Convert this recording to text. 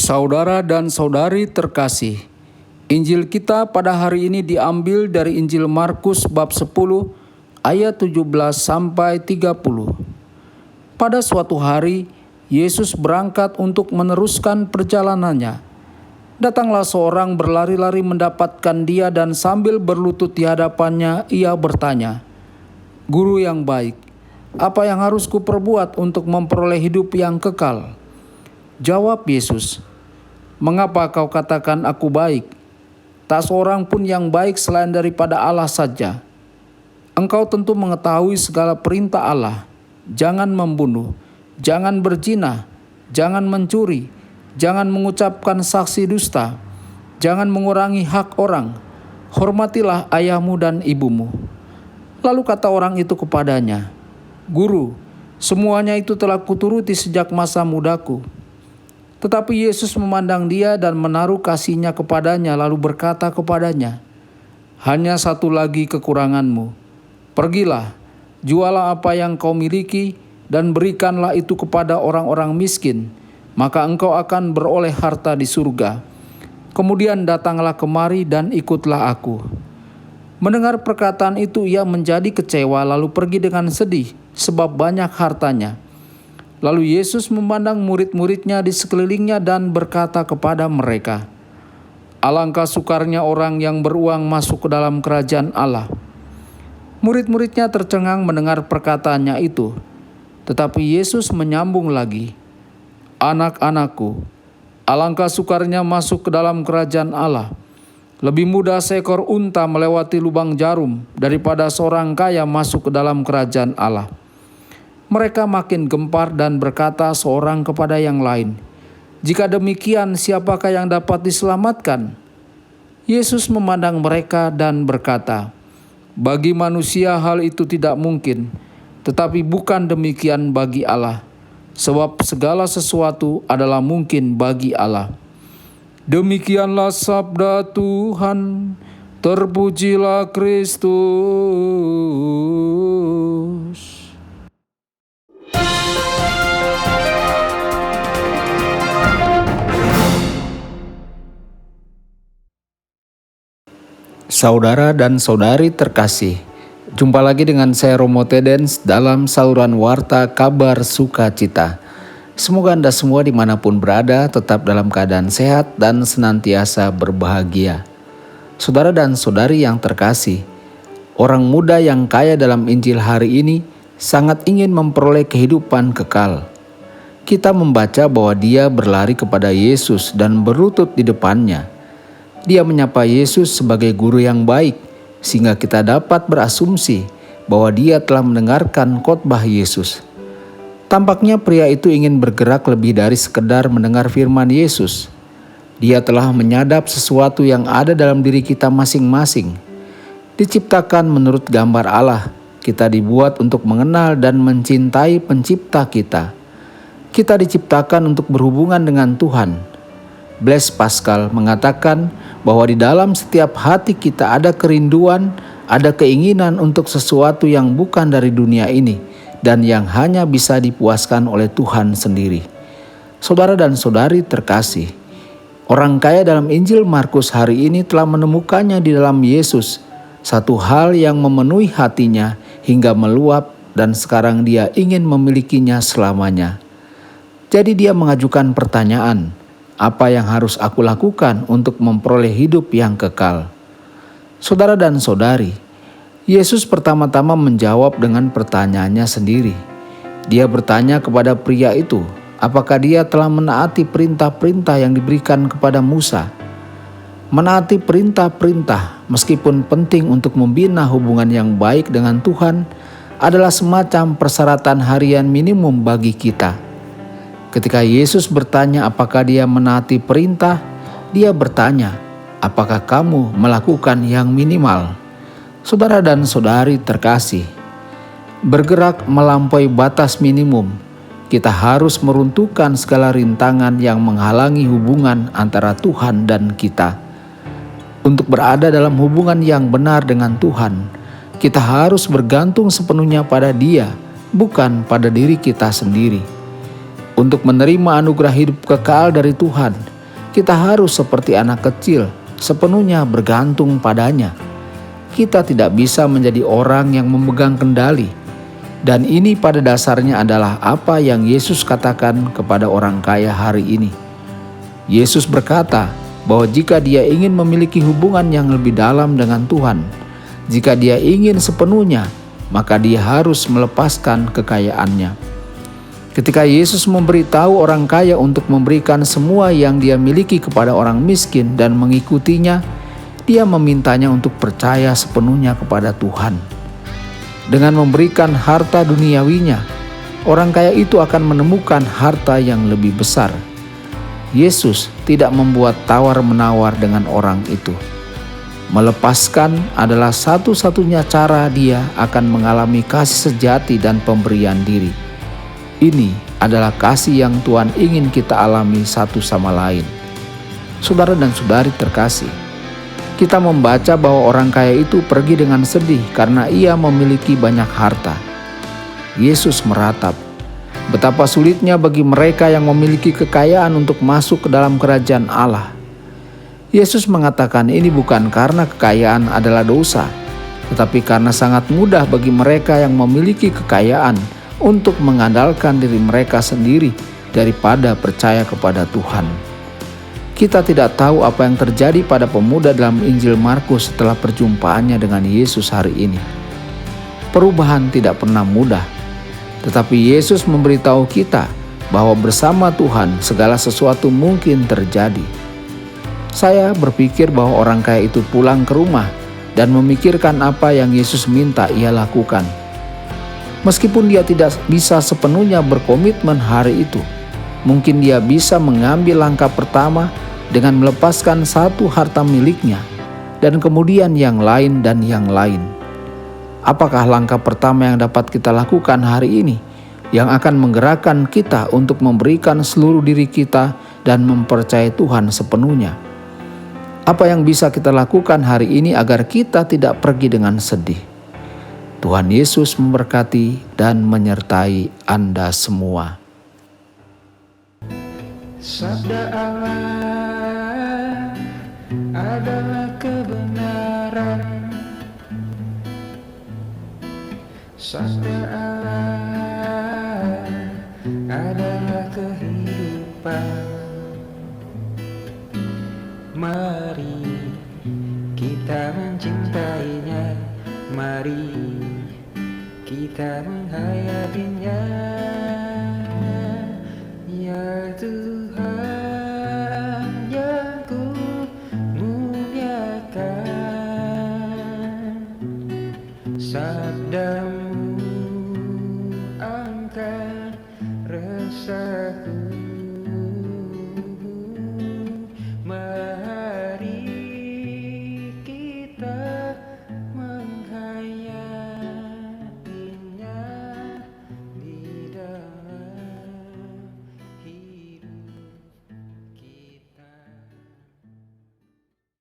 Saudara dan saudari terkasih, Injil kita pada hari ini diambil dari Injil Markus bab 10 ayat 17 sampai 30. Pada suatu hari, Yesus berangkat untuk meneruskan perjalanannya. Datanglah seorang berlari-lari mendapatkan dia dan sambil berlutut di hadapannya ia bertanya, "Guru yang baik, apa yang harus kuperbuat untuk memperoleh hidup yang kekal?" Jawab Yesus, "Mengapa kau katakan aku baik? Tak seorang pun yang baik selain daripada Allah saja. Engkau tentu mengetahui segala perintah Allah. Jangan membunuh, jangan berzina, jangan mencuri, jangan mengucapkan saksi dusta, jangan mengurangi hak orang, hormatilah ayahmu dan ibumu." Lalu kata orang itu kepadanya, "Guru, semuanya itu telah kuturuti sejak masa mudaku." Tetapi Yesus memandang dia dan menaruh kasih-Nya kepadanya lalu berkata kepadanya, "Hanya satu lagi kekuranganmu. Pergilah, jualah apa yang kau miliki dan berikanlah itu kepada orang-orang miskin, maka engkau akan beroleh harta di surga. Kemudian datanglah kemari dan ikutlah aku." Mendengar perkataan itu ia menjadi kecewa lalu pergi dengan sedih sebab banyak hartanya. Lalu Yesus memandang murid-muridnya di sekelilingnya dan berkata kepada mereka, "Alangkah sukarnya orang yang beruang masuk ke dalam kerajaan Allah." Murid-muridnya tercengang mendengar perkataannya itu. Tetapi Yesus menyambung lagi, "Anak-anakku, alangkah sukarnya masuk ke dalam kerajaan Allah. Lebih mudah seekor unta melewati lubang jarum daripada seorang kaya masuk ke dalam kerajaan Allah." Mereka makin gempar dan berkata seorang kepada yang lain, "Jika demikian, siapakah yang dapat diselamatkan?" Yesus memandang mereka dan berkata, "Bagi manusia hal itu tidak mungkin, tetapi bukan demikian bagi Allah, sebab segala sesuatu adalah mungkin bagi Allah." Demikianlah sabda Tuhan. Terpujilah Kristus. Saudara dan saudari terkasih, jumpa lagi dengan saya Romo Tedens dalam saluran Warta Kabar Sukacita. Semoga Anda semua dimanapun berada tetap dalam keadaan sehat dan senantiasa berbahagia. Saudara dan saudari yang terkasih, orang muda yang kaya dalam Injil hari ini sangat ingin memperoleh kehidupan kekal. Kita membaca bahwa dia berlari kepada Yesus dan berlutut di depannya. Dia menyapa Yesus sebagai guru yang baik, sehingga kita dapat berasumsi bahwa dia telah mendengarkan khotbah Yesus. Tampaknya pria itu ingin bergerak lebih dari sekedar mendengar firman Yesus. Dia telah menyadap sesuatu yang ada dalam diri kita masing-masing. Diciptakan menurut gambar Allah, kita dibuat untuk mengenal dan mencintai pencipta kita. Kita diciptakan untuk berhubungan dengan Tuhan. Blaise Pascal mengatakan bahwa di dalam setiap hati kita ada kerinduan, ada keinginan untuk sesuatu yang bukan dari dunia ini dan yang hanya bisa dipuaskan oleh Tuhan sendiri. Saudara dan saudari terkasih, orang kaya dalam Injil Markus hari ini telah menemukannya di dalam Yesus, satu hal yang memenuhi hatinya hingga meluap dan sekarang dia ingin memilikinya selamanya. Jadi dia mengajukan pertanyaan, "Apa yang harus aku lakukan untuk memperoleh hidup yang kekal?" Saudara dan saudari, Yesus pertama-tama menjawab dengan pertanyaannya sendiri. Dia bertanya kepada pria itu, apakah dia telah menaati perintah-perintah yang diberikan kepada Musa. Menaati perintah-perintah, meskipun penting untuk membina hubungan yang baik dengan Tuhan, adalah semacam persyaratan harian minimum bagi kita. Ketika Yesus bertanya apakah dia menaati perintah, dia bertanya, apakah kamu melakukan yang minimal? Saudara dan saudari terkasih, bergerak melampaui batas minimum, kita harus meruntuhkan segala rintangan yang menghalangi hubungan antara Tuhan dan kita. Untuk berada dalam hubungan yang benar dengan Tuhan, kita harus bergantung sepenuhnya pada Dia, bukan pada diri kita sendiri. Untuk menerima anugerah hidup kekal dari Tuhan, kita harus seperti anak kecil, sepenuhnya bergantung padanya. Kita tidak bisa menjadi orang yang memegang kendali. Dan ini pada dasarnya adalah apa yang Yesus katakan kepada orang kaya hari ini. Yesus berkata bahwa jika dia ingin memiliki hubungan yang lebih dalam dengan Tuhan, jika dia ingin sepenuhnya, maka dia harus melepaskan kekayaannya. Ketika Yesus memberitahu orang kaya untuk memberikan semua yang dia miliki kepada orang miskin dan mengikutinya, dia memintanya untuk percaya sepenuhnya kepada Tuhan. Dengan memberikan harta duniawinya, orang kaya itu akan menemukan harta yang lebih besar. Yesus tidak membuat tawar-menawar dengan orang itu. Melepaskan adalah satu-satunya cara dia akan mengalami kasih sejati dan pemberian diri. Ini adalah kasih yang Tuhan ingin kita alami satu sama lain. Saudara dan saudari terkasih, kita membaca bahwa orang kaya itu pergi dengan sedih karena ia memiliki banyak harta. Yesus meratap, betapa sulitnya bagi mereka yang memiliki kekayaan untuk masuk ke dalam kerajaan Allah. Yesus mengatakan ini bukan karena kekayaan adalah dosa, tetapi karena sangat mudah bagi mereka yang memiliki kekayaan untuk mengandalkan diri mereka sendiri daripada percaya kepada Tuhan. Kita tidak tahu apa yang terjadi pada pemuda dalam Injil Markus setelah perjumpaannya dengan Yesus hari ini. Perubahan tidak pernah mudah, tetapi Yesus memberitahu kita bahwa bersama Tuhan segala sesuatu mungkin terjadi. Saya berpikir bahwa orang kaya itu pulang ke rumah dan memikirkan apa yang Yesus minta ia lakukan. Meskipun dia tidak bisa sepenuhnya berkomitmen hari itu, mungkin dia bisa mengambil langkah pertama dengan melepaskan satu harta miliknya, dan kemudian yang lain dan yang lain. Apakah langkah pertama yang dapat kita lakukan hari ini, yang akan menggerakkan kita untuk memberikan seluruh diri kita dan mempercayai Tuhan sepenuhnya? Apa yang bisa kita lakukan hari ini agar kita tidak pergi dengan sedih? Tuhan Yesus memberkati dan menyertai Anda semua. Sabda Allah adalah kebenaran. Sabda Allah adalah kehidupan. Mari kita mencintainya, mari kita menghayatinya. Ya Tuhan yang ku muliakan, sabdamu angkat resahku.